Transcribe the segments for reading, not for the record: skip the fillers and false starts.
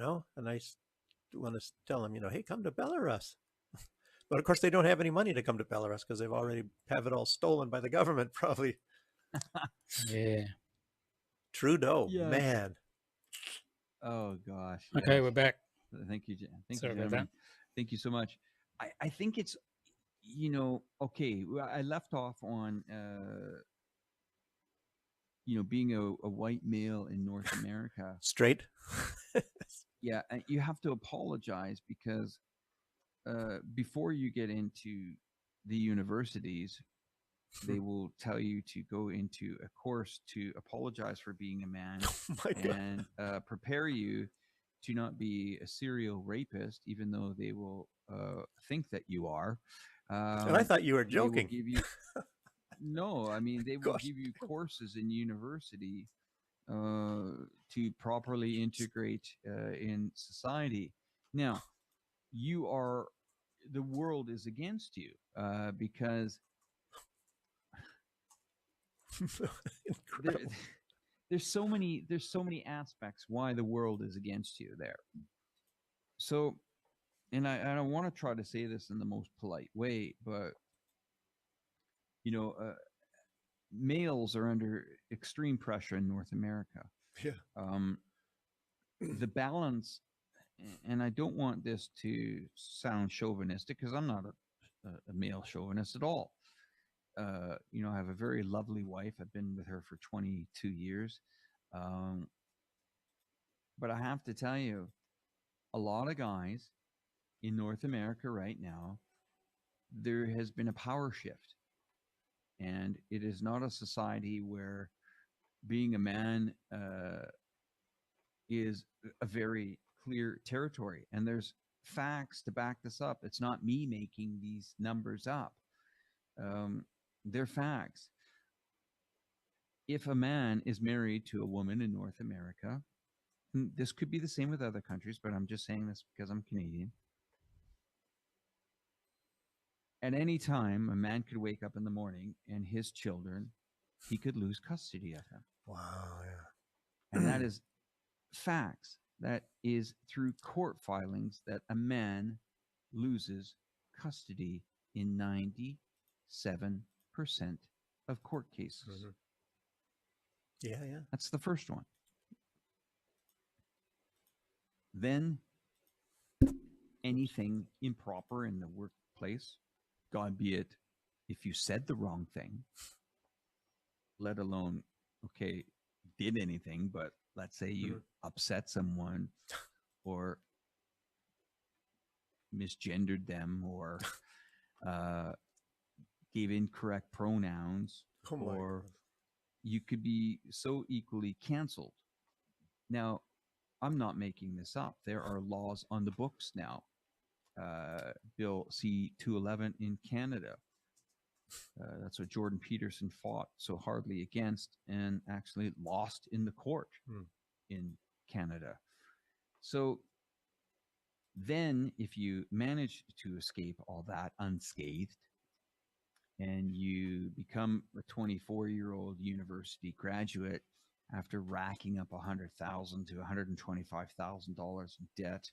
and I want to tell them, hey, come to Belarus. But of course, they don't have any money to come to Belarus because they've already have it all stolen by the government, probably. Yeah. Trudeau, Yeah. man. Oh gosh. Okay, yes. we're back. Thank you. Thank Sorry you, about gentlemen. Thank you so much. I think it's, okay. I left off on, being a white male in North America. Straight. Yeah, and you have to apologize because before you get into the universities, they will tell you to go into a course to apologize for being a man My God. and prepare you to not be a serial rapist, even though they will think that you are. And I thought you were They will joking. give you, no, I mean, they will Gosh. give you courses in university to properly integrate in society. Now, the world is against you because Incredible. there's so many aspects why the world is against you there. So, and I want to try to say this in the most polite way, but males are under extreme pressure in North America. Yeah. The balance, and I don't want this to sound chauvinistic because I'm not a male chauvinist at all. I have a very lovely wife. I've been with her for 22 years. But I have to tell you, a lot of guys in North America right now, there has been a power shift. And it is not a society where being a man is a very clear territory. And there's facts to back this up. It's not me making these numbers up. They're facts. If a man is married to a woman in North America, this could be the same with other countries, but I'm just saying this because I'm Canadian. At any time, a man could wake up in the morning and his children, he could lose custody of them. Wow, yeah. And that is facts. That is through court filings that a man loses custody in 97% of court cases. Mm-hmm. Yeah. That's the first one. Then anything improper in the workplace, God be it, if you said the wrong thing, let alone, okay, did anything, but let's say you upset someone or misgendered them or gave incorrect pronouns, or you could be so equally canceled. Now, I'm not making this up. There are laws on the books now. Bill C-211 in Canada. That's what Jordan Peterson fought so hardly against and actually lost in the court in Canada. So then if you manage to escape all that unscathed and you become a 24-year-old university graduate after racking up $100,000 to $125,000 in debt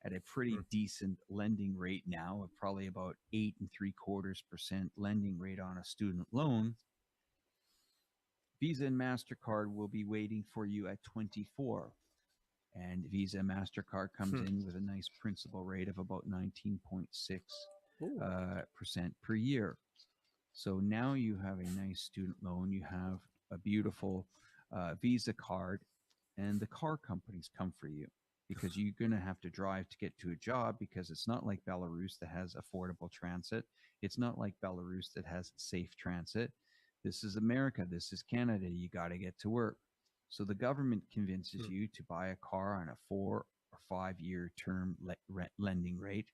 at a pretty decent lending rate now of probably about 8.75% lending rate on a student loan, Visa and MasterCard will be waiting for you at 24. And Visa and MasterCard comes in with a nice principal rate of about 19.6% per year. So now you have a nice student loan, you have a beautiful Visa card, and the car companies come for you because you're going to have to drive to get to a job, because it's not like Belarus that has affordable transit. It's not like Belarus that has safe transit. This is America. This is Canada. You got to get to work. So the government convinces you to buy a car on a 4 or 5 year term lending rate.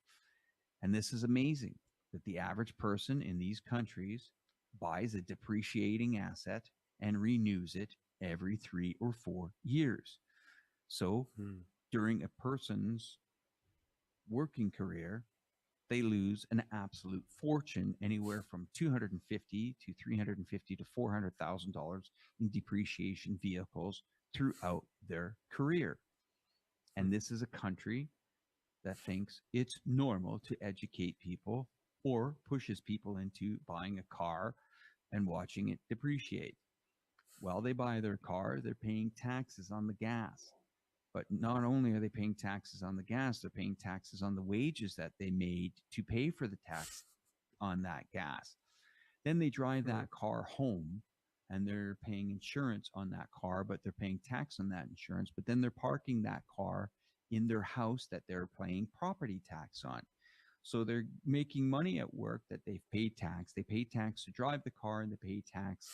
And this is amazing that the average person in these countries buys a depreciating asset and renews it every 3 or 4 years. So during a person's working career, they lose an absolute fortune, anywhere from $250,000 to $350,000 to $400,000 in depreciation vehicles throughout their career. And this is a country that thinks it's normal to educate people or pushes people into buying a car and watching it depreciate. While they buy their car, they're paying taxes on the gas. But not only are they paying taxes on the gas, they're paying taxes on the wages that they made to pay for the tax on that gas. Then they drive that car home and they're paying insurance on that car, but they're paying tax on that insurance. But then they're parking that car in their house that they're paying property tax on. So they're making money at work that they've paid tax. They pay tax to drive the car, and they pay tax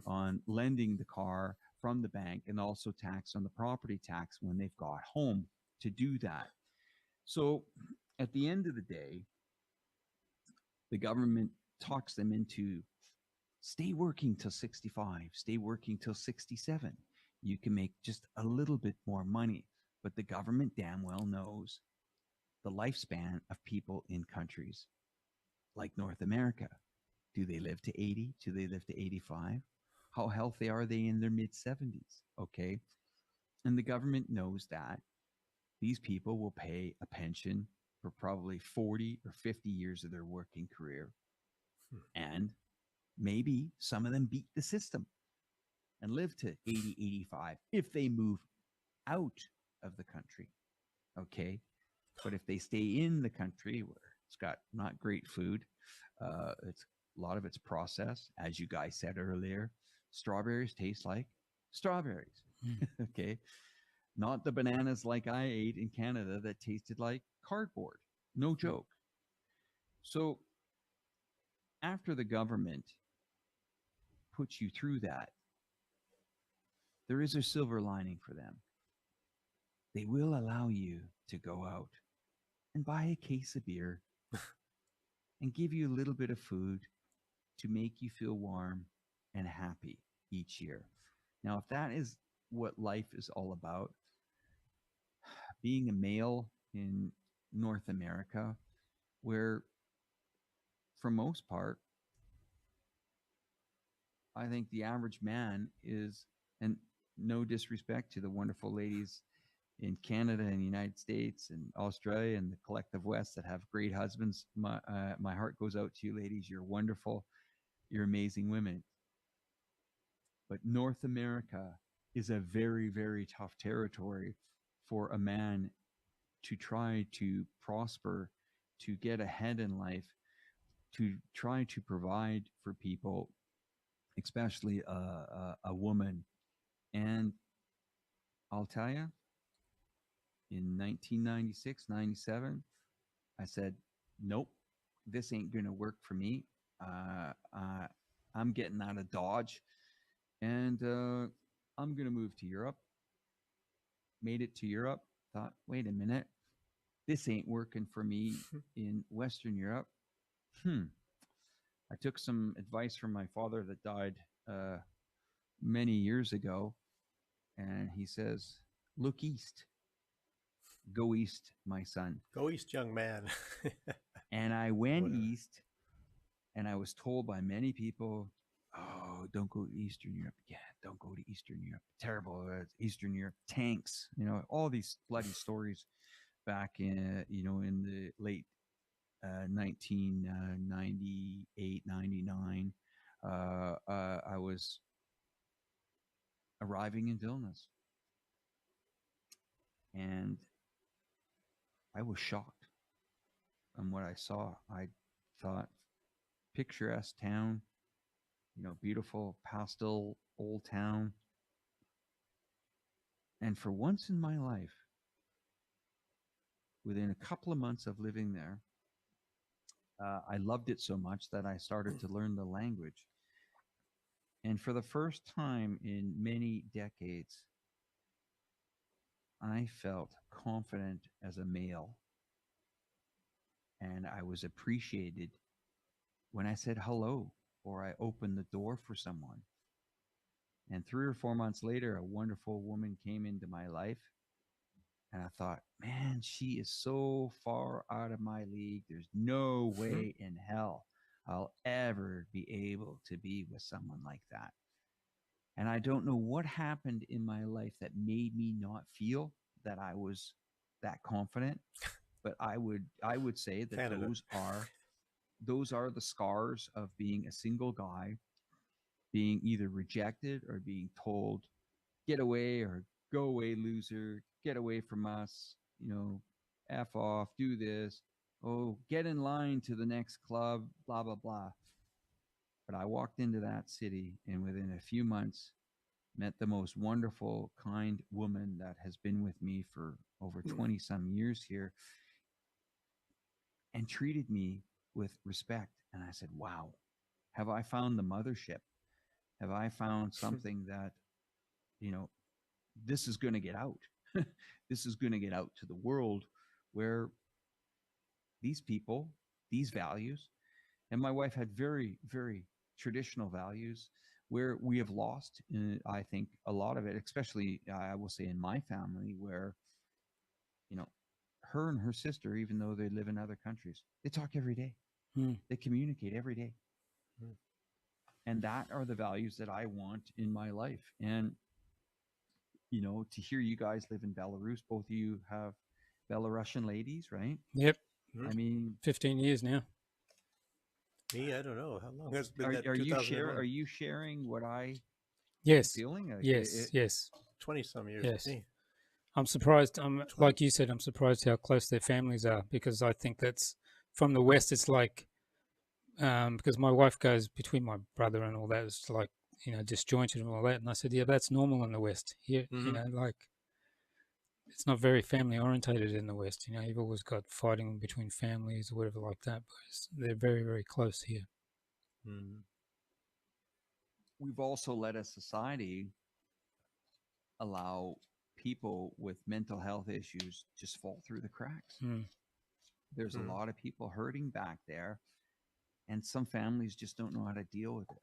on lending the car from the bank, and also tax on the property tax when they've got home to do that. So at the end of the day, the government talks them into stay working till 65, stay working till 67. You can make just a little bit more money. But the government damn well knows the lifespan of people in countries like North America. Do they live to 80? Do they live to 85? How healthy are they in their mid 70s? Okay. And the government knows that these people will pay a pension for probably 40 or 50 years of their working career. And maybe some of them beat the system and live to 80, 85 if they move out of the country. Okay. But if they stay in the country where it's got not great food, it's a lot of it's processed, as you guys said earlier. Strawberries taste like strawberries. Okay. Not the bananas like I ate in Canada that tasted like cardboard. No joke. So after the government puts you through that, there is a silver lining for them. They will allow you to go out and buy a case of beer and give you a little bit of food to make you feel warm and happy each year. Now, if that is what life is all about, being a male in North America, where for most part, I think the average man is, and no disrespect to the wonderful ladies in Canada and the United States and Australia and the collective West that have great husbands. My heart goes out to you, ladies. You're wonderful. You're amazing women. But North America is a very, very tough territory for a man to try to prosper, to get ahead in life, to try to provide for people, especially a woman. And I'll tell you, in 1996, 97, I said, nope, this ain't going to work for me. I'm getting out of Dodge, and I'm going to move to Europe. Made it to Europe. Thought, wait a minute, this ain't working for me in Western Europe. I took some advice from my father that died many years ago, and he says, look east. Go east, my son. Go east, young man. And I went east, and I was told by many people, oh, don't go to Eastern Europe. Yeah, don't go to Eastern Europe. Terrible. Eastern Europe, tanks, all these bloody stories back in, in the late 1998, 99. I was arriving in Vilnius, and I was shocked on what I saw. I thought, picturesque town, beautiful pastel old town. And for once in my life, within a couple of months of living there, I loved it so much that I started to learn the language. And for the first time in many decades, I felt confident as a male. And I was appreciated when I said hello or I opened the door for someone. And 3 or 4 months later, a wonderful woman came into my life. And I thought, man, she is so far out of my league. There's no way in hell I'll ever be able to be with someone like that. And I don't know what happened in my life that made me not feel that I was that confident, but I would say that Canada. those are the scars of being a single guy, being either rejected or being told, get away, or go away, loser, get away from us, F off, do this, oh, get in line to the next club, blah, blah, blah. But I walked into that city and within a few months met the most wonderful, kind woman that has been with me for over 20 some years here and treated me with respect. And I said, wow, have I found the mothership? Have I found something that, this is going to get out? This is going to get out to the world where these people, these values, and my wife had very, very traditional values where we have lost, I think, a lot of it, especially, I will say, in my family, where, her and her sister, even though they live in other countries, they talk every day. They communicate every day. And that are the values that I want in my life. And, to hear you guys live in Belarus, both of you have Belarusian ladies, right? Yep. I mean, 15 years now. Me, I don't know how long has it been. Are you sharing what I Yes. feeling? Yes. 20 some years. Yes. Me. I'm surprised. Like you said, I'm surprised how close their families are, because I think that's from the West. It's like, because my wife goes between my brother and all that. It's like, disjointed and all that. And I said, yeah, that's normal in the West. Here, like, it's not very family orientated in the West. You've always got fighting between families or whatever like that. But they're very, very close here. We've also let a society allow people with mental health issues just fall through the cracks. There's a lot of people hurting back there, and some families just don't know how to deal with it.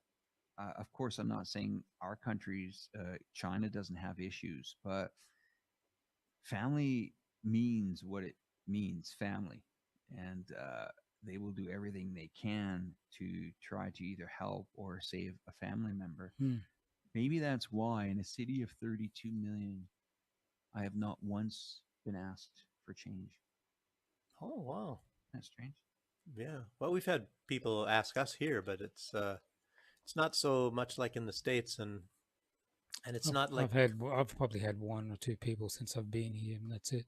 Of course, I'm not saying our countries, China doesn't have issues, but family means what it means, family. And they will do everything they can to try to either help or save a family member. Maybe that's why in a city of 32 million, I have not once been asked for change. Oh, wow. That's strange. Yeah. Well, we've had people ask us here, but it's not so much like in the States, and it's not like I've probably had one or two people since I've been here, and that's it.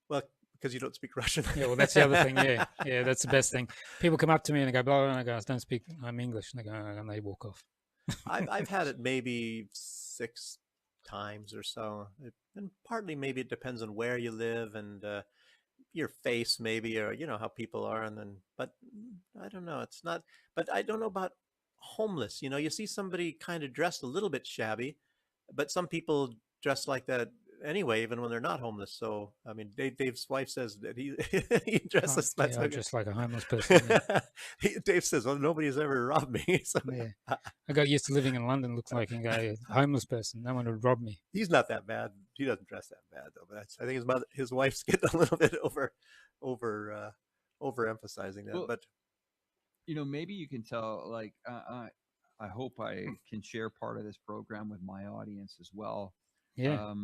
Well, because you don't speak Russian. Yeah, well, that's the other thing. Yeah, that's the best thing. People come up to me and they go, blah, blah, and I go, I don't speak. I'm English, and they go, and they walk off. I've had it maybe 6 times or so, and partly maybe it depends on where you live and your face, maybe, or how people are, and then. But I don't know. It's not. But I don't know about homeless. You see somebody kind of dressed a little bit shabby, but some people dress like that anyway, even when they're not homeless. So, I mean, Dave's wife says that he dresses. Yeah, just like a homeless person. Yeah. Dave says, "Well, nobody's ever robbed me." So, yeah. I got used to living in London. Looked like a homeless person. No one would rob me. He's not that bad. He doesn't dress that bad though. But I think his wife's getting a little bit overemphasizing that. Well, but maybe you can tell. Like, I hope I can share part of this program with my audience as well. Yeah.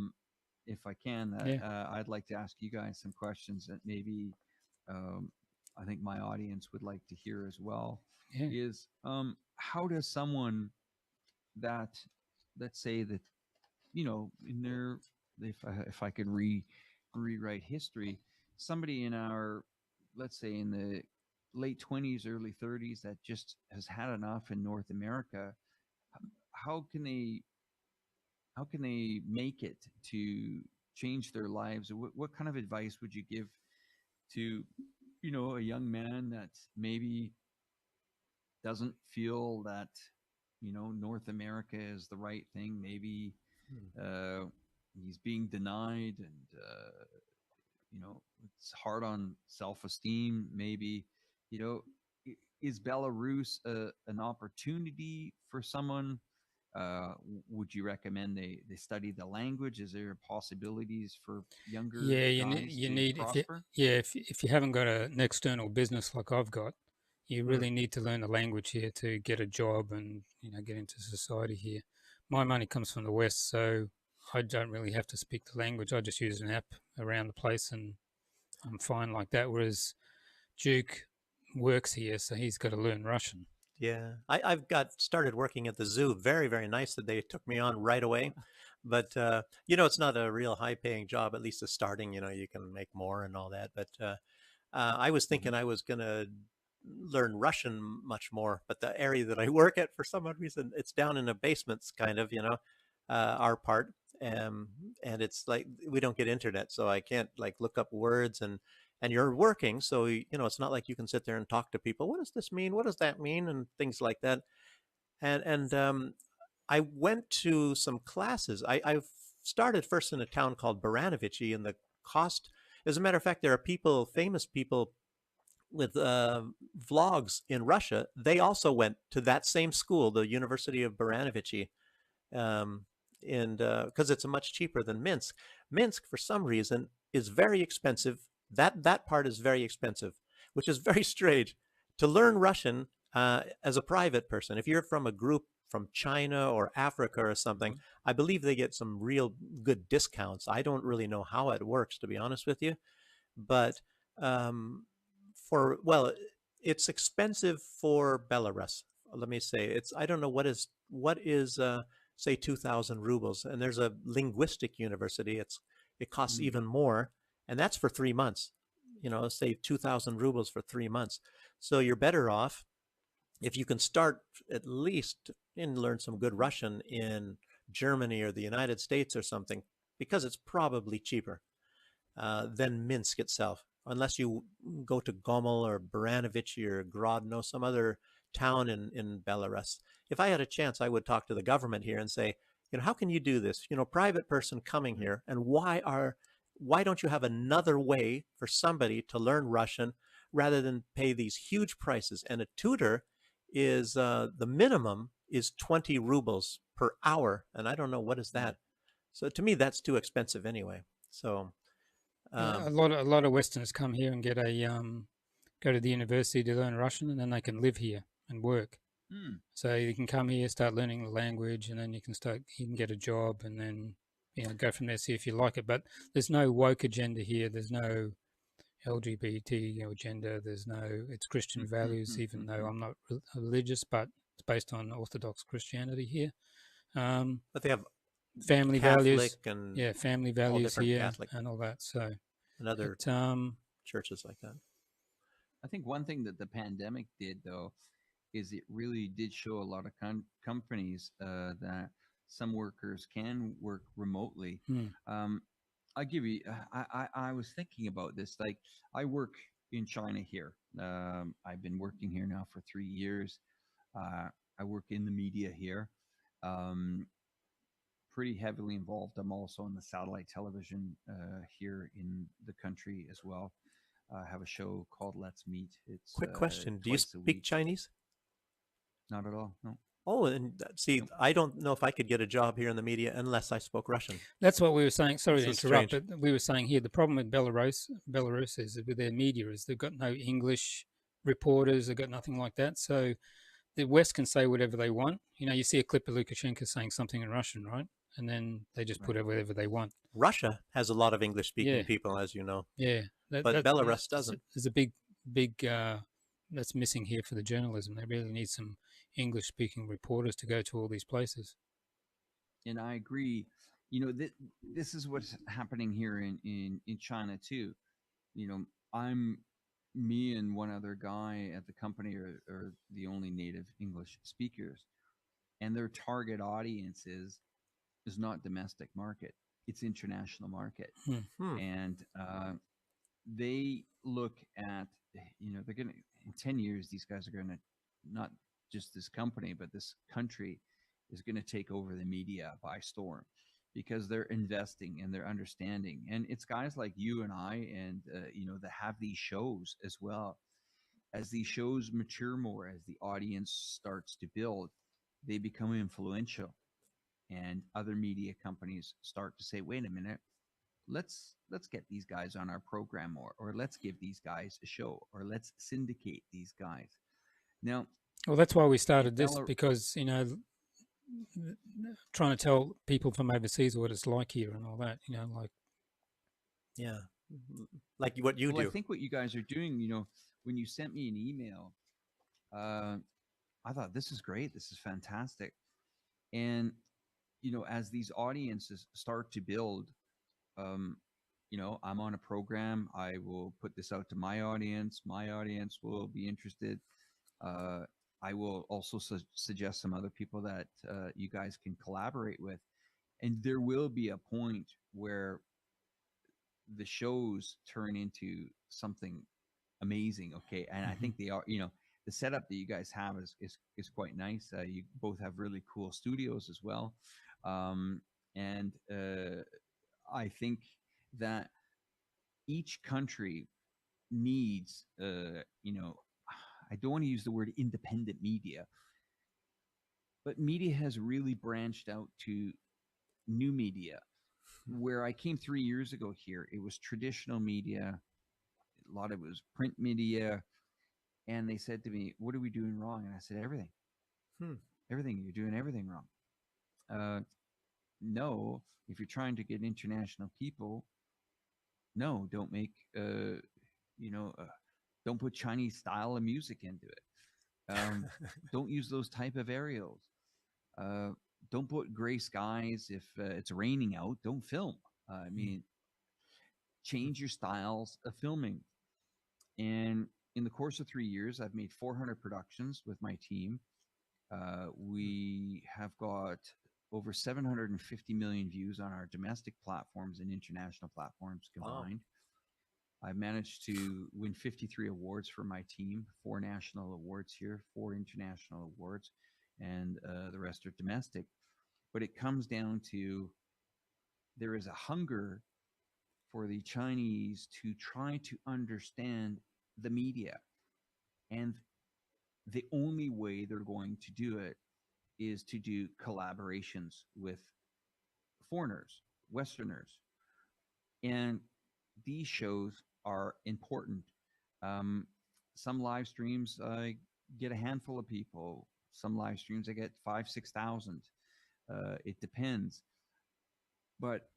If I can, I'd like to ask you guys some questions that maybe I think my audience would like to hear as well. Yeah. Is how does someone that, let's say that, in their, if I could rewrite history, somebody in our, let's say in the late 20s, early 30s that just has had enough in North America, how can they make it to change their lives? What kind of advice would you give to, a young man that maybe doesn't feel that, North America is the right thing? Maybe he's being denied and, it's hard on self-esteem. Maybe, is Belarus an opportunity for someone? Would you recommend they study the language? Is there possibilities for younger guys to prosper? If you haven't got an external business like I've got, you really need to learn the language here to get a job and get into society here. My money comes from the West, so I don't really have to speak the language. I just use an app around the place, and I'm fine like that. Whereas Duke works here, so he's got to learn Russian. Yeah, I've got started working at the zoo. Very, very nice that they took me on right away. But, it's not a real high paying job, at least the starting, you can make more and all that. But I was thinking I was going to learn Russian much more. But the area that I work at, for some odd reason, it's down in the basements, kind of, our part. And it's like we don't get internet, so I can't like look up words and you're working, so it's not like you can sit there and talk to people. What does this mean? What does that mean? And things like that. And I went to some classes. I started first in a town called Baranovichi, and the cost, as a matter of fact, there are people, famous people with vlogs in Russia. They also went to that same school, the University of Baranovichi, um, and because it's much cheaper than Minsk. Minsk, for some reason, is very expensive. That part is very expensive, which is very strange. To learn Russian as a private person, if you're from a group from China or Africa or something, I believe they get some real good discounts. I don't really know how it works, to be honest with you, but um, it's expensive for Belarus. Let me say I don't know what is say 2,000 rubles, and there's a linguistic university. It costs even more, and that's for 3 months. Say 2,000 rubles for 3 months. So you're better off if you can start at least and learn some good Russian in Germany or the United States or something, because it's probably cheaper than Minsk itself, unless you go to Gomel or Baranovichi or Grodno, some other town in Belarus. If I had a chance, I would talk to the government here and say, how can you do this? Private person coming here, and why don't you have another way for somebody to learn Russian rather than pay these huge prices? And a tutor is the minimum is 20 rubles per hour, and I don't know what is that. So to me, that's too expensive anyway. So a lot of Westerners come here and get go to the university to learn Russian, and then they can live here and work. So you can come here, start learning the language, and then you can get a job, and then go from there, see if you like it. But there's no woke agenda here. There's no LGBT agenda. It's Christian values, even though I'm not religious, but it's based on Orthodox Christianity here. But they have family Catholic values, and family values here Catholic and all that. So and other churches like that. I think one thing that the pandemic did, though, is it really did show a lot of companies that some workers can work remotely. I give you, I was thinking about this. Like, I work in China here. I've been working here now for 3 years. I work in the media here. Pretty heavily involved. I'm also on the satellite television here in the country as well. I have a show called Let's Meet. It's quick question. Do you speak Chinese? Not at all. No. Oh, and see, I don't know if I could get a job here in the media unless I spoke Russian. That's what we were saying. Sorry to interrupt, but we were saying here the problem with Belarus is with their media is they've got no English reporters. They've got nothing like that. So the West can say whatever they want. You see a clip of Lukashenko saying something in Russian, right? And then they just put whatever they want. Russia has a lot of English-speaking people, as you know. Yeah. But Belarus doesn't. There's a big that's missing here for the journalism. They really need some English-speaking reporters to go to all these places. And I agree. This is what's happening here in China too. Me and one other guy at the company are the only native English speakers, and their target audience is not domestic market; it's international market. And they look at they're gonna in 10 years these guys are gonna, not just this company but this country is going to take over the media by storm, because they're investing and they're understanding. And it's guys like you and I and that have these shows as well. As these shows mature more, as the audience starts to build, they become influential, and other media companies start to say, wait a minute, let's get these guys on our program more, or let's give these guys a show, or let's syndicate these guys. Now, well, that's why we started this, because trying to tell people from overseas what it's like here and all that. Like Yeah, like what you Well, I do. think what you guys are doing, when you sent me an email, I thought this is great. This is fantastic. And, as these audiences start to build, um, I'm on a program. I will put this out to my audience. My audience will be interested. Uh, I will also suggest some other people that you guys can collaborate with. And there will be a point where the shows turn into something amazing. Okay. And I think they are, the setup that you guys have is quite nice. You both have really cool studios as well. And I think that each country needs, I don't want to use the word independent media, but media has really branched out to new media. Where I came 3 years ago here, it was traditional media. A lot of it was print media. And they said to me, "What are we doing wrong?" And I said, "Everything. Hmm. Everything. You're doing everything wrong." No, if you're trying to get international people, no, don't make, don't put Chinese style of music into it. Don't use those type of aerials. Don't put gray skies if it's raining out. Don't film. I mean, change your styles of filming. And in the course of 3 years, I've made 400 productions with my team. We have got over 750 million views on our domestic platforms and international platforms combined. Wow. I've managed to win 53 awards for my team, 4 national awards here, 4 international awards, and the rest are domestic. But it comes down to there is a hunger for the Chinese to try to understand the media. And the only way they're going to do it is to do collaborations with foreigners, Westerners. And these shows are important. Some live streams, I get a handful of people. Some live streams, I get 5,000, 6,000. It depends. But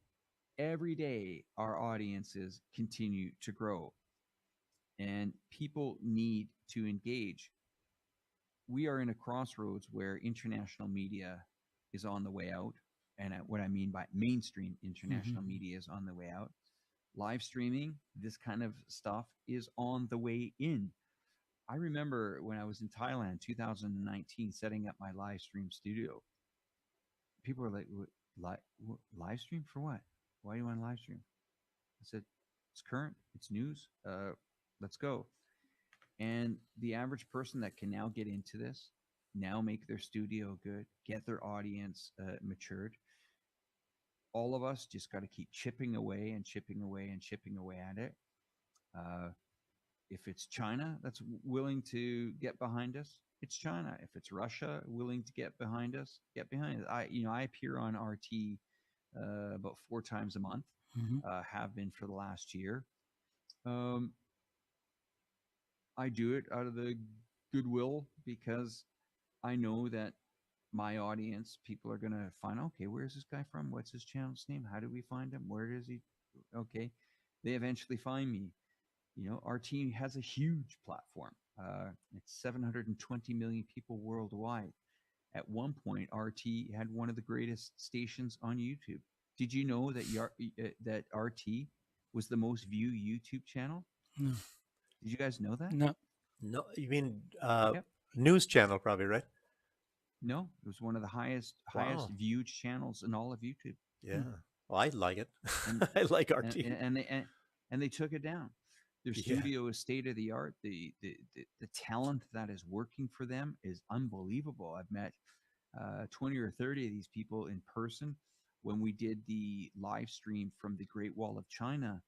every day, our audiences continue to grow. And people need to engage. We are in a crossroads where international media is on the way out. And what I mean by mainstream international media is on the way out. Live streaming, this kind of stuff is on the way in. I remember when I was in Thailand, 2019, setting up my live stream studio. People were like, live stream for what? Why do you want to live stream? I said, it's current, it's news. Let's go. And the average person that can now get into this, now make their studio good, get their audience matured. All of us just got to keep chipping away and chipping away and chipping away at it. If it's China that's willing to get behind us, it's China. If it's Russia willing to get behind us, get behind it. I appear on RT about 4 times a month, have been for the last year. I do it out of the goodwill because I know that my audience, people are going to find, okay, where's this guy from? What's his channel's name? How do we find him? Where does he? Okay. They eventually find me. Our team has a huge platform. It's 720 million people worldwide. At one point, RT had one of the greatest stations on YouTube. Did you know that RT was the most viewed YouTube channel? No. Did you guys know that? No. No, you mean Yep. news channel, probably, right? No, it was one of the highest viewed channels in all of YouTube. Yeah. Well, I like it. And, I like RT. and they took it down. Their studio is state of the art. The talent that is working for them is unbelievable. I've met 20 or 30 of these people in person when we did the live stream from the Great Wall of China.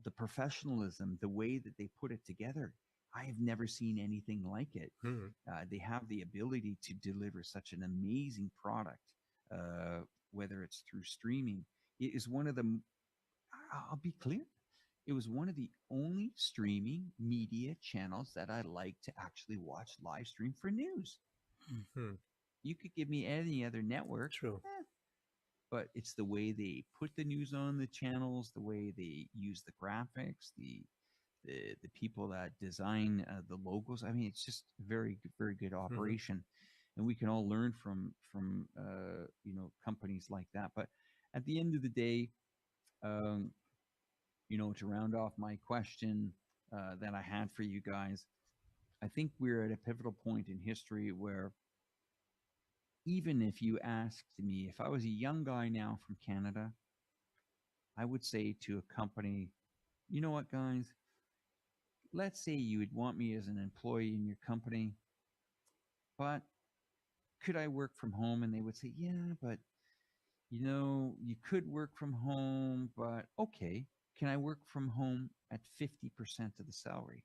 The professionalism, the way that they put it together, I have never seen anything like it. They have the ability to deliver such an amazing product, whether it's through streaming. It is one of the, I'll be clear, it was one of the only streaming media channels that I like to actually watch live stream for news. You could give me any other network, True. but it's the way they put the news on the channels, the way they use the graphics, the people that design the logos. I mean, it's just very good operation, and we can all learn from companies like that. But at the end of the day, to round off my question that I had for you guys, I think we're at a pivotal point in history where even if you asked me, if I was a young guy now from Canada, I would say to a company, you know what, guys, let's say you would want me as an employee in your company, but could I work from home? And they would say, yeah, but you could work from home, but okay, can I work from home at 50% of the salary?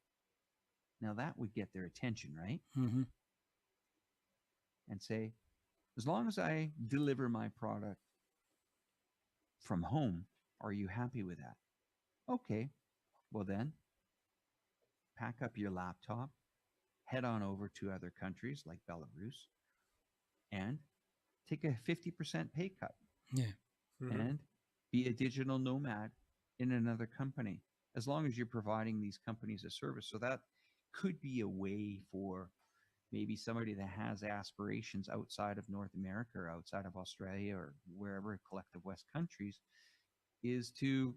Now that would get their attention, right? Mm-hmm. And say, as long as I deliver my product from home, are you happy with that? Okay, well then, pack up your laptop, head on over to other countries like Belarus, and take a 50% pay cut. Yeah. And be a digital nomad in another company, as long as you're providing these companies a service. So that could be a way for maybe somebody that has aspirations outside of North America or outside of Australia or wherever, collective West countries, is to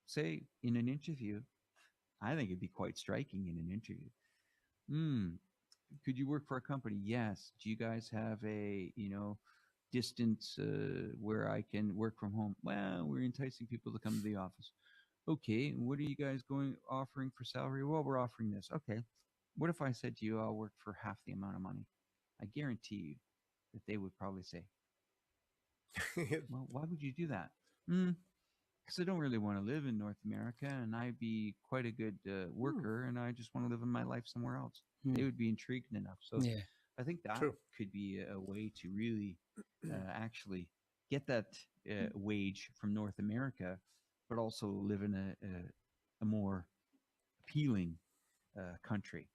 say in an interview, I think it'd be quite striking in an interview. Could you work for a company? Yes. Do you guys have a, distance where I can work from home? Well, we're enticing people to come to the office. Okay. What are you guys offering for salary? Well, we're offering this. Okay. What if I said to you, I'll work for half the amount of money? I guarantee you that they would probably say, well, why would you do that? Because I don't really want to live in North America, and I'd be quite a good worker, and I just want to live in my life somewhere else. They would be intrigued enough. So Yeah. I think that could be a way to really actually get that wage from North America, but also live in a more appealing country.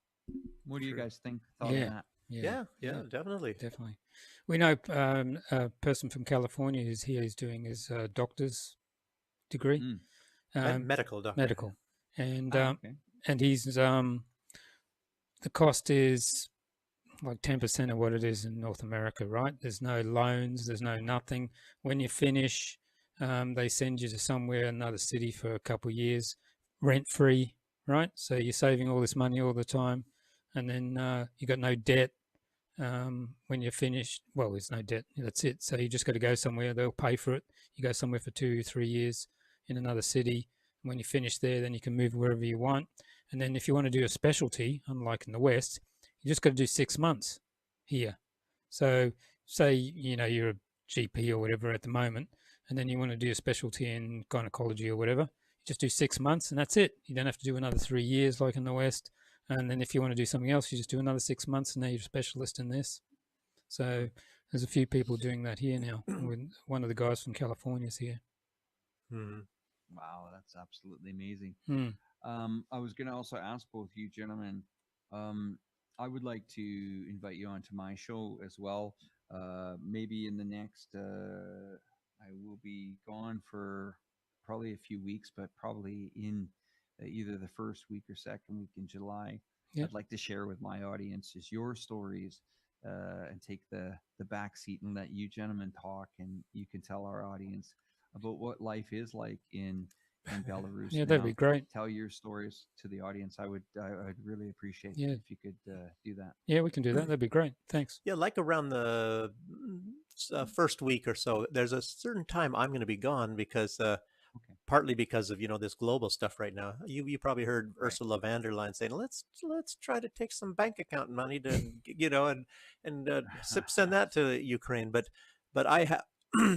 What do you guys think? Thought of that? Yeah, definitely. Definitely. We know a person from California who's here. He's doing his doctor's degree, medical doctor. medical, and Okay. and he's the cost is like 10% of what it is in North America, right? There's no loans, there's no nothing. When you finish, they send you to somewhere, another city for a couple of years, rent free, right? So you're saving all this money all the time, and then you got no debt. When you're finished, well, there's no debt. That's it. So you just got to go somewhere. They'll pay for it. You go somewhere for 2-3 years in another city. When you finish there, then you can move wherever you want. And then if you want to do a specialty, unlike in the West, you just got to do 6 months here. So say, you're a GP or whatever at the moment, and then you want to do a specialty in gynecology or whatever, you just do 6 months and that's it. You don't have to do another 3 years like in the West. And then if you want to do something else, you just do another 6 months and now you're a specialist in this. So there's a few people doing that here now. One of the guys from California is here. Wow, that's absolutely amazing. Mm. I was going to also ask both you gentlemen, I would like to invite you onto my show as well. Maybe in the next, I will be gone for probably a few weeks, but probably in either the first week or second week in July. Yeah. I'd like to share with my audience just your stories and take the back seat and let you gentlemen talk, and you can tell our audience about what life is like in Belarus. Yeah, that'd be great. Tell your stories to the audience. I'd really appreciate Yeah. if you could do that. Yeah, we can do that. That'd be great. Thanks. Yeah, like around the first week or so, there's a certain time I'm going to be gone because partly because of this global stuff right now. You probably heard Ursula von der Leyen saying, let's try to take some bank account money to and send that to Ukraine. But I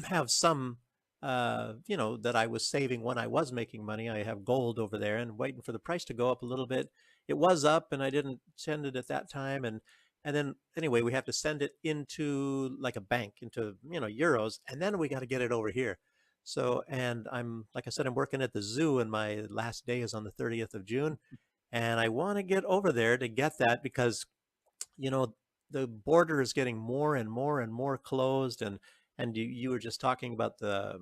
have some that I was saving when I was making money. I have gold over there and waiting for the price to go up a little bit. It was up and I didn't send it at that time, and then anyway we have to send it into like a bank into euros, and then we got to get it over here. So, and I'm, like I said, I'm working at the zoo and my last day is on the 30th of June. And I want to get over there to get that because, the border is getting more and more and more closed, and you were just talking about the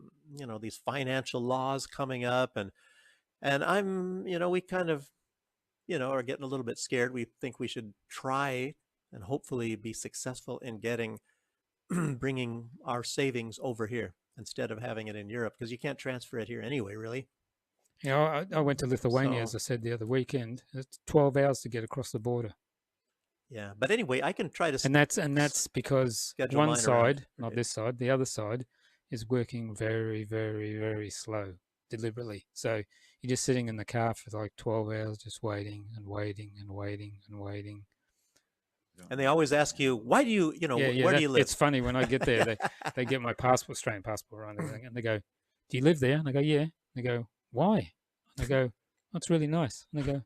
these financial laws coming up, and I'm we kind of are getting a little bit scared. We think we should try and hopefully be successful in getting bringing our savings over here instead of having it in Europe, because you can't transfer it here anyway, really. Yeah, I went to Lithuania, as So I said the other weekend. It's 12 hours to get across the border. yeah, but anyway, I can try to And that's because schedule one mine around. side, not this side, the other side is working very, very, very slow, deliberately. So you're just sitting in the car for like 12 hours, just waiting and waiting and waiting and waiting. And they always ask you, why do you, where do you live? It's funny when I get there, they get my passport, Australian passport, right, and everything, and they go, "Do you live there?" And I go, "Yeah." And they go, "Why?" And I go, "That's really nice." And they go,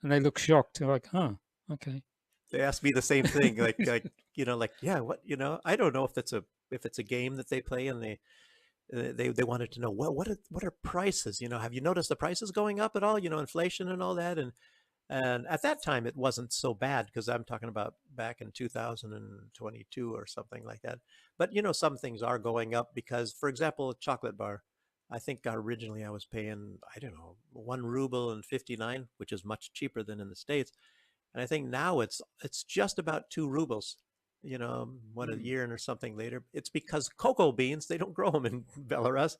and they look shocked. They're like, "Oh, okay." They ask me the same thing, like yeah, what, I don't know if it's a game that they play, and they wanted to know what are prices? Have you noticed the prices going up at all? Inflation and all that, and at that time it wasn't so bad, because I'm talking about back in 2022 or something like that. But some things are going up because, for example, a chocolate bar. I think originally I was paying, I don't know, 1 ruble and 59, which is much cheaper than in the States. And I think now it's just about 2 rubles, what, a year or something later. It's because cocoa beans, they don't grow them in Belarus.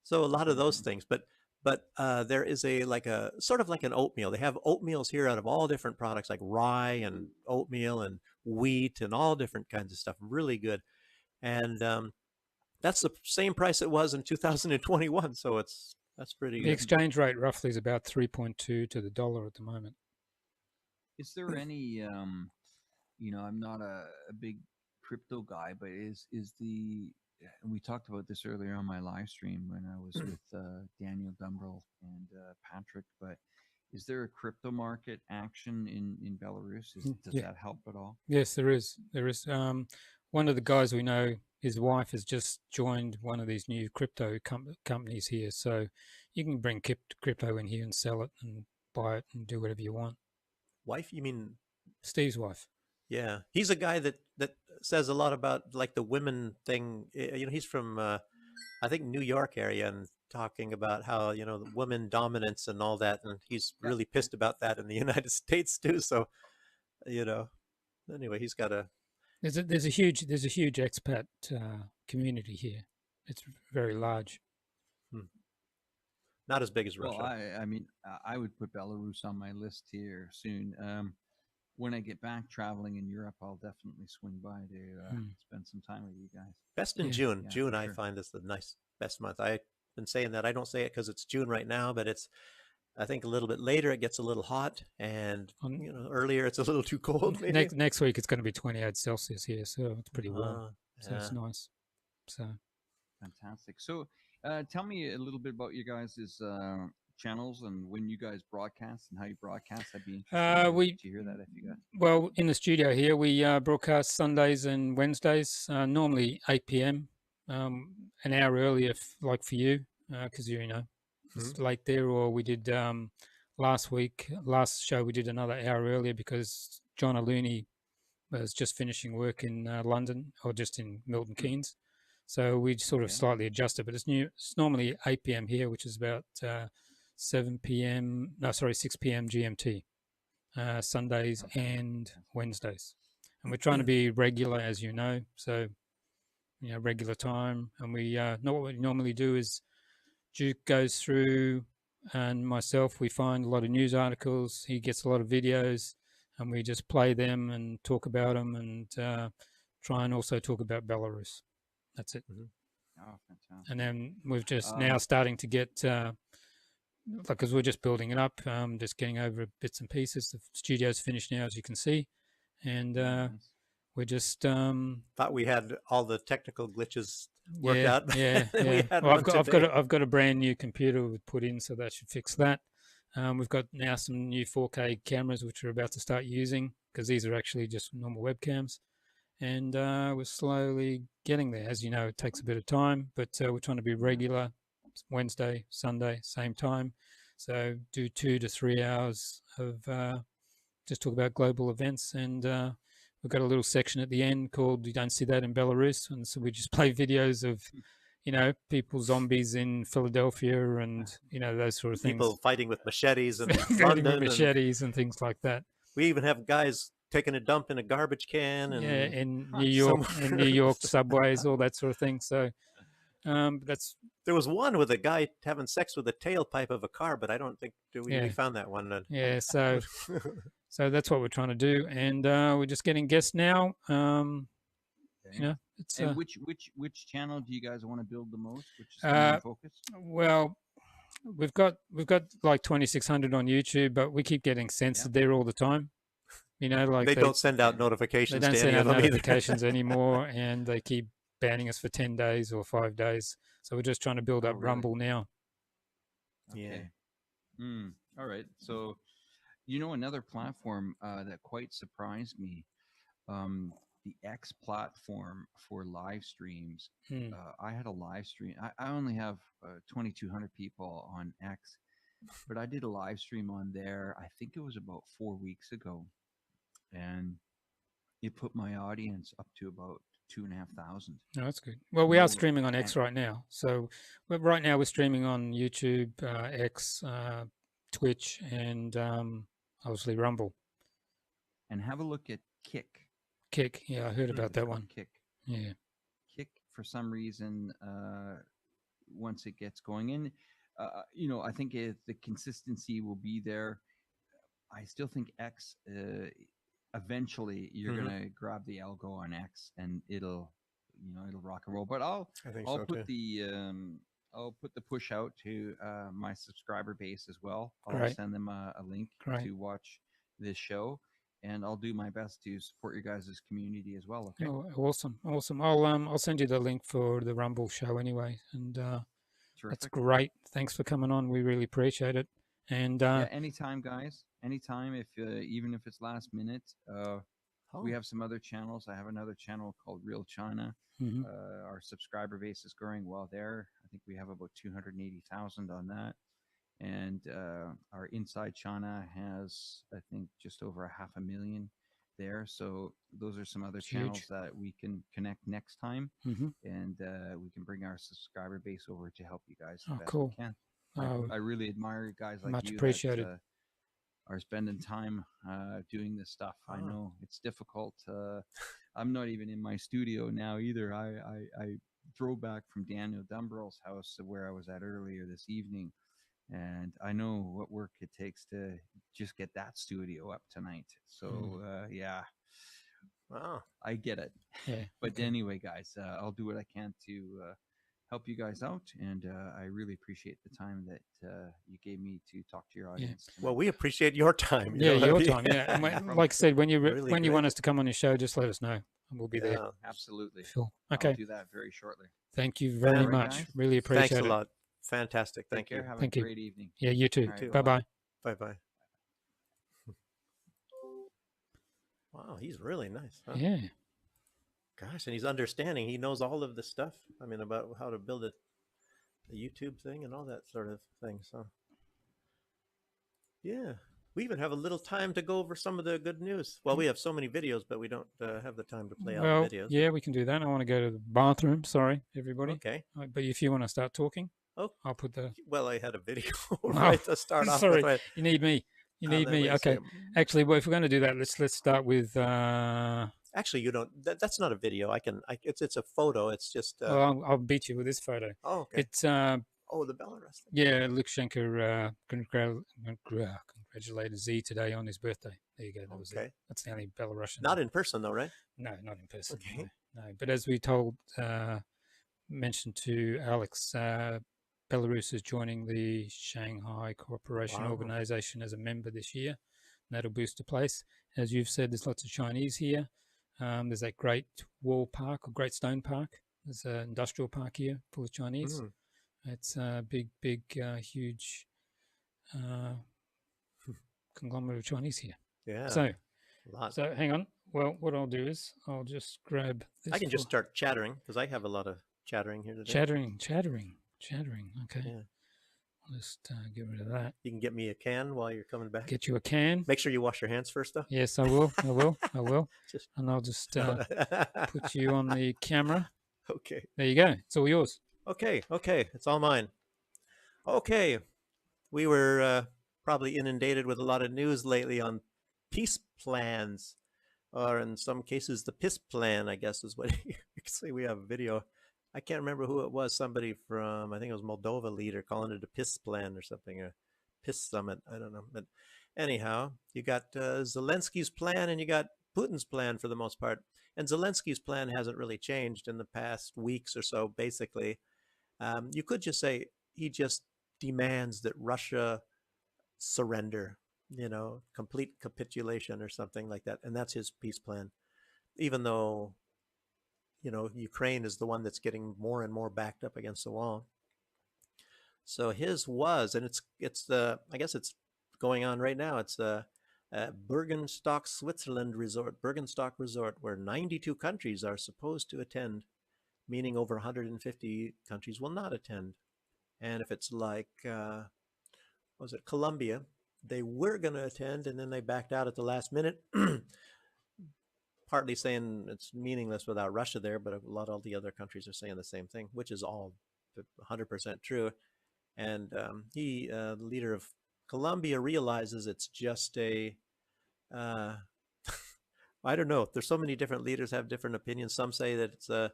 So a lot of those things. But there is a sort of like an oatmeal. They have oatmeals here out of all different products, like rye and oatmeal and wheat and all different kinds of stuff. Really good. And that's the same price it was in 2021. So that's pretty The good. exchange rate roughly is about 3.2 to the dollar at the moment. Is there any, I'm not a big crypto guy, but is the, and we talked about this earlier on my live stream when I was with Daniel Dumbrell and Patrick, but is there a crypto market action in Belarus? Does that help at all? Yes, there is. There is. One of the guys we know, his wife has just joined one of these new crypto companies here. So you can bring crypto in here and sell it and buy it and do whatever you want. Wife? You mean Steve's wife? Yeah, he's a guy that says a lot about like the women thing. He's from I think New York area, and talking about how the women dominance and all that, and he's really pissed about that in the United States too. So anyway, he's got a There's a huge expat community here. It's very large. Not as big as Russia. Well, I mean, I would put Belarus on my list here soon. When I get back traveling in Europe, I'll definitely swing by to spend some time with you guys. Best in June. June, I find, is the best month. I've been saying that. I don't say it because it's June right now, but I think a little bit later it gets a little hot, and earlier it's a little too cold. Maybe. Next week it's going to be 28 Celsius here, so it's pretty warm. So it's nice. So fantastic. So tell me a little bit about you guys' channels and when you guys broadcast and how you broadcast. I'd be interested to hear that if you got. Well, in the studio here, we broadcast Sundays and Wednesdays, normally 8 p.m., an hour earlier, like for you, because it's late there. Or we did last show, we did another hour earlier because John Aluni was just finishing work in London, or just in Milton Keynes. So we sort of slightly adjusted, but it's normally 8 p.m. here, which is about 6 p.m. GMT, Sundays and Wednesdays. And we're trying to be regular, as you know, so, regular time. And what we normally do is Duke goes through, and myself, we find a lot of news articles. He gets a lot of videos, and we just play them and talk about them, and try and also talk about Belarus. That's it. Oh, fantastic. And then we've just now starting to get, because we're just building it up, just getting over bits and pieces. The studio's finished now, as you can see. And we're just... thought we had all the technical glitches worked out. Yeah. Well, I've got a brand new computer we put in, so that should fix that. We've got now some new 4K cameras, which we're about to start using, because these are actually just normal webcams. And we're slowly getting there. As you know, it takes a bit of time, but we're trying to be regular. Wednesday, Sunday, same time. So do 2 to 3 hours of just talk about global events, and we've got a little section at the end called "You Don't See That in Belarus," and so we just play videos of, you know, people zombies in Philadelphia and, you know, those sort of things. People fighting with machetes and Fighting with machetes and things like that. We even have guys taking a dump in a garbage can. And yeah, in New York subways, all that sort of thing. So there was one with a guy having sex with the tailpipe of a car, but I don't think we found that one. Yeah, so so that's what we're trying to do, and we're just getting guests now. You know, it's and which channel do you guys want to build the most? Which is the main focus? Well, we've got like 2,600 on YouTube, but we keep getting censored there all the time. You know, like they don't send out notifications. They don't send out notifications anymore, and they keep banning us for 10 days or 5 days. So we're just trying to build up Rumble now. Okay. Yeah. All right. So, you know, another platform that quite surprised me, the X platform for live streams. I had a live stream. I only have 2,200 people on X, but I did a live stream on there. I think it was about 4 weeks ago, and it put my audience up to about 2,500. Oh, that's good. Well, we are streaming on X right now. So right now we're streaming on YouTube, X, Twitch, and obviously Rumble. And have a look at Kick. Kick, yeah, I heard about that one. Kick. Yeah. Kick, for some reason, once it gets going in, you know, I think the consistency will be there. I still think X, eventually you're going to grab the algo on X and it'll rock and roll. But I'll put the push out to my subscriber base as well. I'll send them a link to watch this show. And I'll do my best to support your guys' community as well. Okay. Oh, awesome! I'll send you the link for the Rumble show anyway, and that's great. Thanks for coming on. We really appreciate it. And anytime, guys. Anytime, if even if it's last minute. We have some other channels. I have another channel called Real China. Our subscriber base is growing well there. I think we have about 280,000 on that. And our Inside China has, I think, just over 500,000 there. So those are some other channels that we can connect next time, and we can bring our subscriber base over to help you guys the best we can. I really admire guys like much you appreciated. that are spending time doing this stuff. I know it's difficult. I'm not even in my studio now either. I drove back from Daniel Dumbrell's house where I was at earlier this evening. And I know what work it takes to just get that studio up tonight. So, yeah. Wow. I get it. Yeah. But anyway, guys, I'll do what I can to help you guys out. And I really appreciate the time that you gave me to talk to your audience. Well, we appreciate your time. Your time. Yeah. And like I said, when you want us to come on your show, just let us know. And we'll be there. Absolutely. Sure. Okay. I'll do that very shortly. Thank you very much. Guys. Really appreciate it. Thanks a lot. Fantastic. Thank you. Have a great evening. Yeah, you too. Right, bye-bye. Bye-bye. Wow, he's really nice. Huh? Yeah. Gosh, and he's understanding. He knows all of the stuff. I mean, about how to build a YouTube thing and all that sort of thing. So, yeah. We even have a little time to go over some of the good news. Well, we have so many videos, but we don't have the time to play out the videos. Yeah, we can do that. I want to go to the bathroom. Sorry, everybody. Okay. But if you want to start talking. Oh, I'll put the. Well, I had a video right to start off. Sorry, with. You need me. You need me. Okay. Actually, well, if we're going to do that, let's start with. Actually, you don't. That's not a video. It's a photo. It's just. I'll beat you with this photo. Oh, okay. It's. The Belarus thing. Yeah, Lukashenko congratulated Z today on his birthday. There you go. That was it. That's the only Belarusian. Not in person, though, right? No, not in person. Okay. No. But as we mentioned to Alex, Belarus is joining the Shanghai Cooperation Organization as a member this year, and that'll boost the place. As you've said, there's lots of Chinese here. There's that great wall park or Great Stone Park. There's an industrial park here full of Chinese. It's a big, huge conglomerate of Chinese here. Yeah. So hang on. Well, what I'll do is I'll just grab this. I can just start chattering because I have a lot of chattering here today. Chattering. Okay. Yeah. Just get rid of that. You can get me a can while you're coming back. Get you a can. Make sure you wash your hands first, though. Yes, I will. I will. I will. Just And I'll just put you on the camera. okay. There you go. It's all yours. Okay. It's all mine. Okay. We were probably inundated with a lot of news lately on peace plans, or in some cases, the piss plan, I guess is what you can say. We have a video. I can't remember who it was. Somebody from, I think it was Moldova leader calling it a piss plan or something, a piss summit. I don't know. But anyhow, you got Zelensky's plan and you got Putin's plan for the most part. And Zelensky's plan hasn't really changed in the past weeks or so, basically. You could just say he just demands that Russia surrender, complete capitulation or something like that. And that's his peace plan, even though, Ukraine is the one that's getting more and more backed up against the wall. So his was, and it's I guess it's going on right now. It's the Bergenstock, Switzerland resort, Bergenstock Resort, where 92 countries are supposed to attend, meaning over 150 countries will not attend. And if it's like, was it Colombia? They were going to attend, and then they backed out at the last minute, partly saying it's meaningless without Russia there, but a lot of the other countries are saying the same thing, which is all 100% true. And the leader of Colombia, realizes it's just a, I don't know. There's so many different leaders have different opinions. Some say that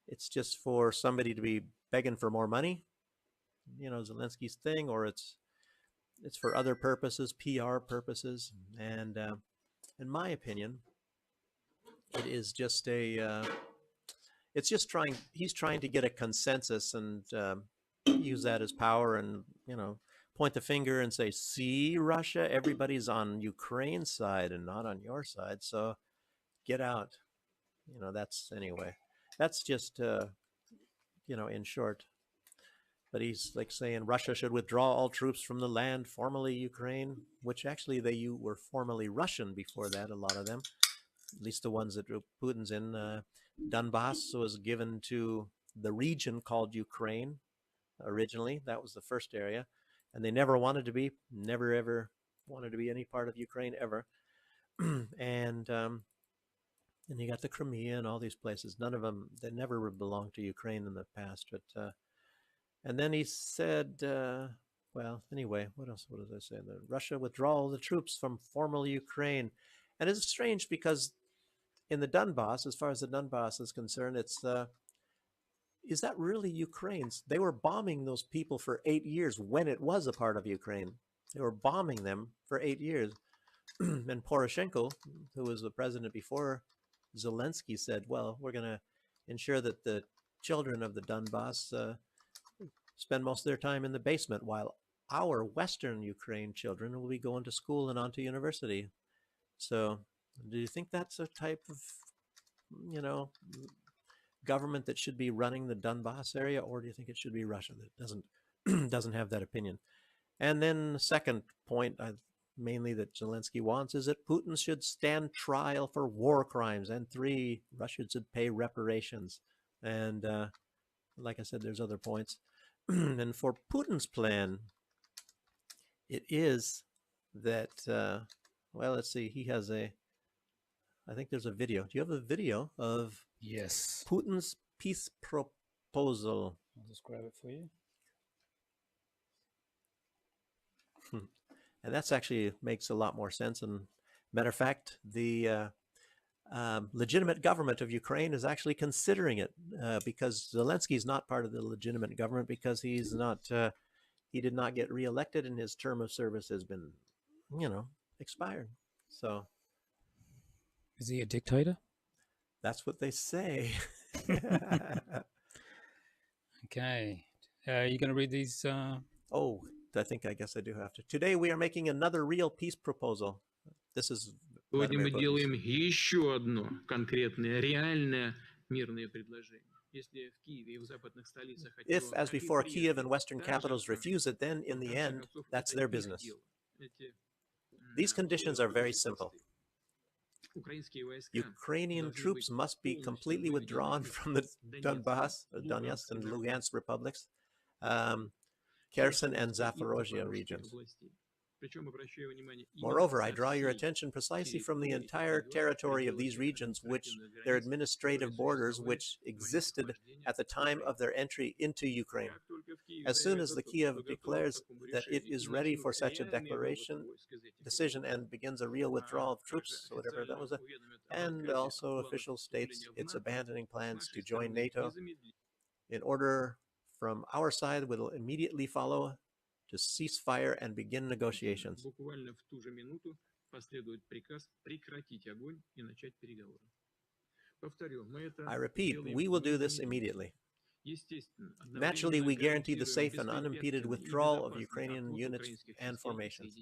it's just for somebody to be begging for more money, Zelensky's thing, or it's for other purposes, PR purposes. And in my opinion, it is just he's trying to get a consensus and use that as power and, point the finger and say, see, Russia, everybody's on Ukraine's side and not on your side. So get out. That's just, in short. But he's like saying Russia should withdraw all troops from the land formerly Ukraine, which actually they were formerly Russian before that, a lot of them, at least the ones that Putin's in. Donbass was given to the region called Ukraine originally. That was the first area. And they never ever wanted to be any part of Ukraine ever. And then you got the Crimea and all these places. None of them, they never belonged to Ukraine in the past. But and then he said, well, anyway, what else? What does I say? That Russia withdraw all the troops from former Ukraine. And it's strange because in the Donbass, as far as the Donbass is concerned, it's is that really Ukraine's? They were bombing those people for 8 years when it was a part of Ukraine. They were bombing them for 8 years. And Poroshenko, who was the president before Zelensky, said, well, we're going to ensure that the children of the Donbass spend most of their time in the basement, while our Western Ukraine children will be going to school and on to university. So do you think that's a type of, government that should be running the Donbass area, or do you think it should be Russia that doesn't have that opinion? And then the second point, mainly that Zelensky wants, is that Putin should stand trial for war crimes, and 3, Russia should pay reparations. And like I said, there's other points. And for Putin's plan, it is that, well, let's see, he has I think there's a video. Do you have a video of Yes. Putin's peace proposal? I'll just grab it for you. And that's actually makes a lot more sense. And matter of fact, the legitimate government of Ukraine is actually considering it because Zelensky is not part of the legitimate government because he's not. He did not get reelected, and his term of service has been, expired. So, is he a dictator? That's what they say. Okay. Are you going to read these? Oh, I guess I do have to. Today we are making another real peace proposal. This is. Сегодня мы делаем еще одно конкретное, реальное мирное предложение. If, as before, Kiev and Western capitals refuse it, then in the end, that's their business. These conditions are very simple. Ukrainian troops must be completely withdrawn from the Donbass, Donetsk and Lugansk republics. Kherson and Zaporozhye regions. Moreover, I draw your attention precisely from the entire territory of these regions, which their administrative borders, which existed at the time of their entry into Ukraine. As soon as the Kiev declares that it is ready for such a decision and begins a real withdrawal of troops, so whatever that was, and also official states it's abandoning plans to join NATO, in order from our side will immediately follow to cease fire and begin negotiations. I repeat, we will do this immediately. Naturally, we guarantee the safe and unimpeded withdrawal of Ukrainian units and formations.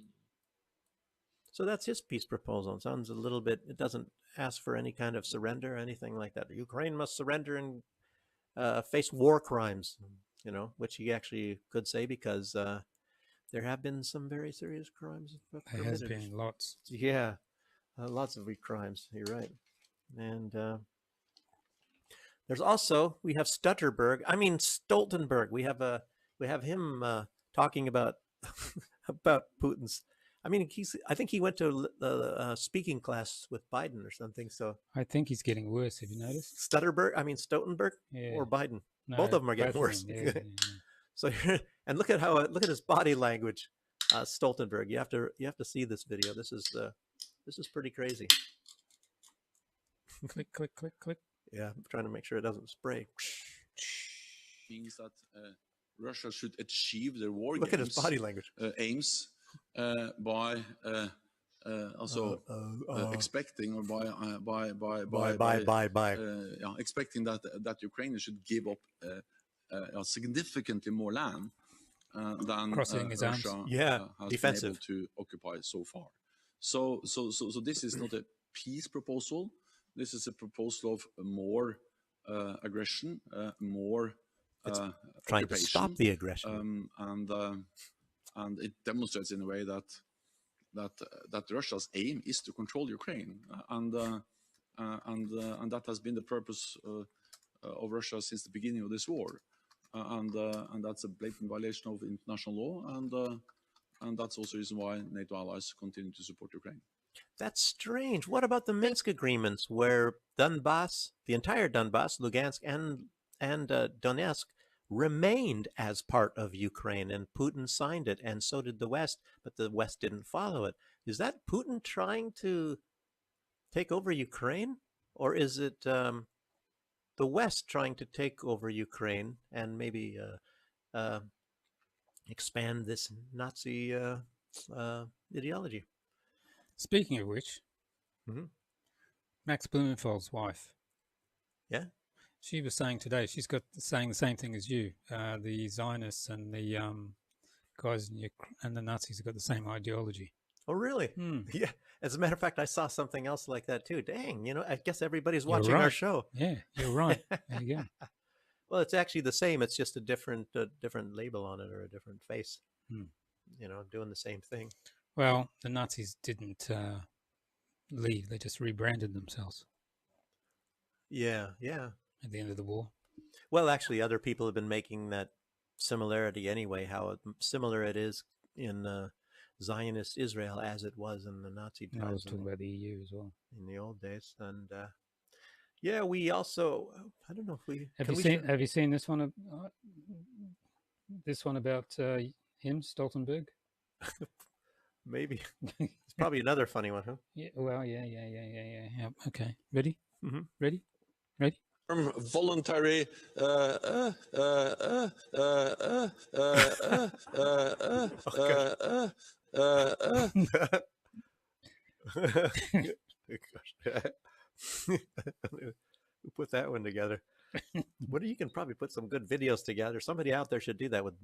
So that's his peace proposal. It sounds a little bit, it doesn't ask for any kind of surrender or anything like that. Ukraine must surrender and face war crimes, you know, which he actually could say because there have been some very serious crimes. There has been lots. Yeah, lots of crimes. You're right. And there's also, we have Stoltenberg. We have him talking about about Putin's. I mean, I think he went to the speaking class with Biden or something. So I think he's getting worse. Have you noticed? Stoltenberg, Yeah. or Biden. No, Both of them are getting worse. Yeah. So, and look at his body language, Stoltenberg. You have to see this video. This is pretty crazy. Click, click, click, click. Yeah, I'm trying to make sure it doesn't spray. Means that Russia should achieve their war Look at his body language. aims by also expecting, or expecting that Ukraine should give up significantly more land than Crossing his arms. Russia has defensive. been able to occupy so far. So this is not a peace proposal. This is a proposal of more aggression, more trying to stop the aggression, and it demonstrates in a way that Russia's aim is to control Ukraine, and that has been the purpose of Russia since the beginning of this war, and that's a blatant violation of international law, and that's also the reason why NATO allies continue to support Ukraine. That's strange. What about the Minsk agreements, where Donbass, the entire Donbass, Lugansk, and Donetsk remained as part of Ukraine, and Putin signed it, and so did the West, but the West didn't follow it. Is that Putin trying to take over Ukraine, or is it the West trying to take over Ukraine and maybe expand this Nazi ideology? Speaking of which, Max Blumenthal's wife. Yeah. She was saying today, saying the same thing as you. The Zionists and the guys and the Nazis have got the same ideology. Oh, really? Yeah. As a matter of fact, I saw something else like that too. Dang, I guess everybody's watching our show. Yeah, you're right. There you go. Well, it's actually the same. It's just a different label on it, or a different face. Doing the same thing. Well, the Nazis didn't leave. They just rebranded themselves. Yeah. At the end of the war. Well, actually, other people have been making that similarity anyway, how similar it is in Zionist Israel as it was in the Nazi times. I was talking about the EU as well. In the old days. And yeah, we also, I don't know if we... Have you seen this one? This one about him, Stoltenberg? Maybe. It's probably another funny one, huh? Yeah. Well, yeah. Okay. Ready? Mm-hmm. Ready? Voluntary Who put that one together? You can probably put some good videos together. Somebody out there should do that with,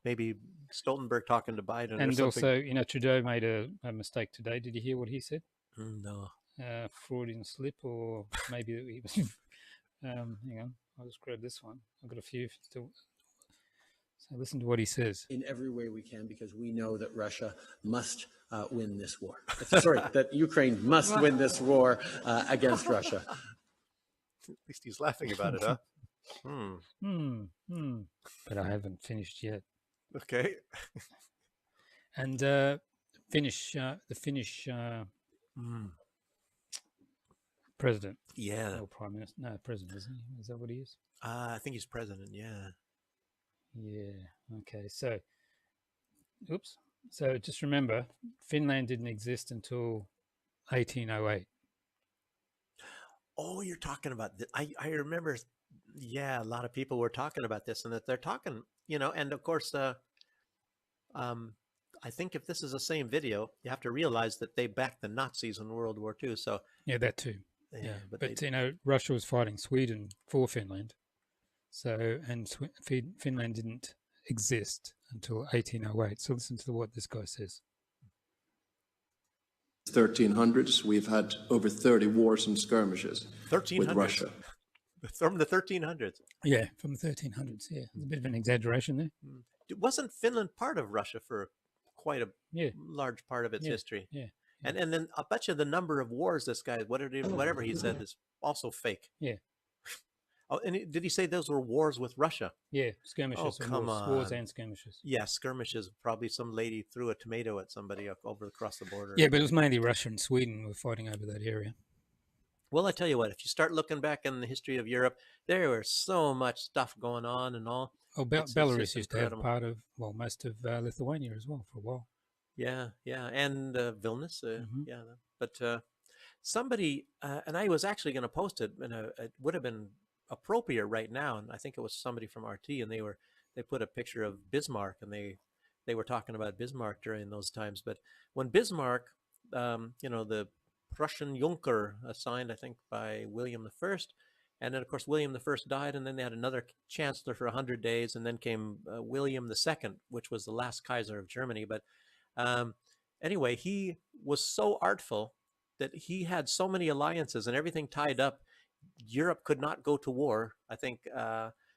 maybe Stoltenberg talking to Biden. And also, Trudeau made a mistake today. Did you hear what he said? No. Freudian slip, or maybe he was... hang on, I'll just grab this one. I've got a few still. So listen to what he says. In every way we can, because we know that Russia must win this war. Sorry, that Ukraine must win this war against Russia. At least he's laughing about it, huh? But I haven't finished yet. Okay. And Finnish, the Finnish president. Yeah. Or prime minister. No, president, isn't he? Is that what he is? I think he's president. Yeah. Yeah. Okay. So, oops. So just remember, Finland didn't exist until 1808. Oh, you're talking about I remember. Yeah, a lot of people were talking about this, and that they're talking, and of course, I think if this is the same video, you have to realize that they backed the Nazis in World War II. So yeah, that too. Yeah, but they, Russia was fighting Sweden for Finland, so and Finland didn't exist until 1808. So listen to what this guy says. 1300s, we've had over 30 wars and skirmishes with Russia. From the 1300s. Yeah, from the 1300s. Yeah, it's a bit of an exaggeration there. Wasn't Finland part of Russia for quite a large part of its history? Yeah. And then I'll bet you the number of wars this guy, whatever he said, is also fake. Yeah. Oh, and did he say those were wars with Russia? Yeah, skirmishes. Oh, come on. Wars and skirmishes. Yeah, skirmishes. Probably some lady threw a tomato at somebody over across the border. Yeah, but it was mainly Russia and Sweden were fighting over that area. Well, I tell you what, if you start looking back in the history of Europe, there was so much stuff going on and all. Oh, Belarus used to have most of Lithuania as well for a while. Yeah, and Vilnius, yeah. But somebody, and I was actually going to post it, and it would have been appropriate right now, and I think it was somebody from RT, and they put a picture of Bismarck, and they were talking about Bismarck during those times. But when Bismarck, the Prussian Junker assigned, I think, by William I, and then of course William I died, and then they had another chancellor for 100 days, and then came William II, which was the last Kaiser of Germany. But anyway, he was so artful that he had so many alliances and everything tied up. Europe could not go to war. I think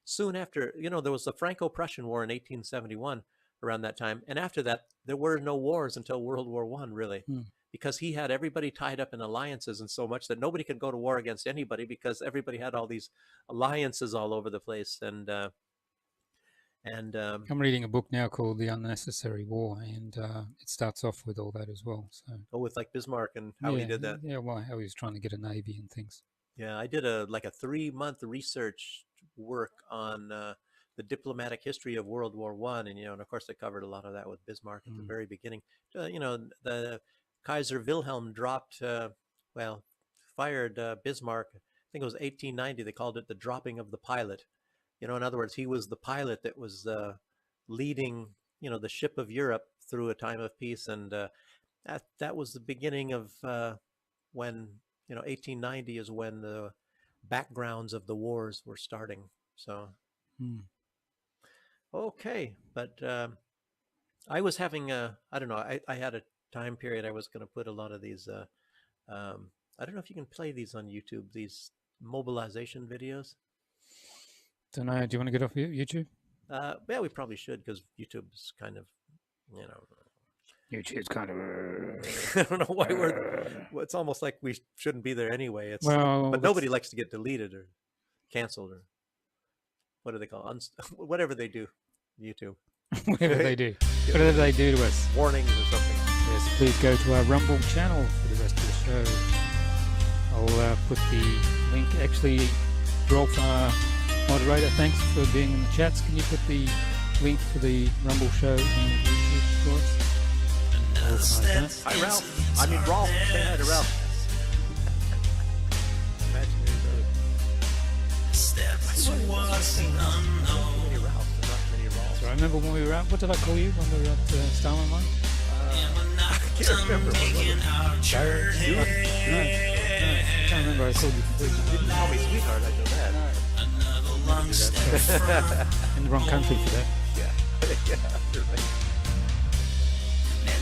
soon after, there was the Franco-Prussian War in 1871 around that time. And after that, there were no wars until World War I, really, because he had everybody tied up in alliances, and so much that nobody could go to war against anybody because everybody had all these alliances all over the place. And I'm reading a book now called The Unnecessary War, and it starts off with all that as well. So with like Bismarck and how he did that. Yeah, well, how he was trying to get a navy and things. Yeah, I did a 3-month research work on the diplomatic history of World War I, and of course I covered a lot of that with Bismarck at the very beginning. The Kaiser Wilhelm fired Bismarck. I think it was 1890. They called it the dropping of the pilot. In other words, he was the pilot that was leading, the ship of Europe through a time of peace, and that was the beginning of when 1890 is when the backgrounds of the wars were starting. So, okay, but I was having I don't know. I had a time period. I was going to put a lot of these. I don't know if you can play these on YouTube. These mobilization videos. Don't know. Do you want to get off YouTube? Yeah, we probably should, because YouTube's kind of, YouTube's kind of. I don't know why it's almost like we shouldn't be there anyway. But nobody likes to get deleted or canceled, or what do they call whatever they do, YouTube. Whatever they do. Whatever they do to us. Warnings or something. Yes, please go to our Rumble channel for the rest of the show. I'll put the link. Actually, Rolf, moderator, thanks for being in the chats. Can you put the link for the Rumble show in YouTube for us? Hi, Ralph. I mean, Rolf. Say hi to Ralph. Imaginary brother. So I remember when we were out. What did I call you when we were at Stalin Line? I can't remember. No, I can't remember. I called you completely. You didn't call me sweetheart. I know that. In the wrong country for that. Yeah. Right.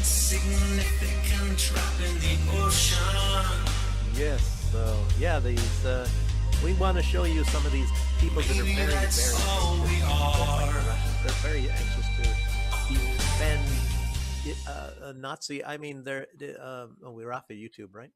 Significant drop in the ocean. Yes, so yeah, these we want to show you some of these people that are very anxious. They're very anxious to defend a Nazi. I mean, we were off of YouTube, right?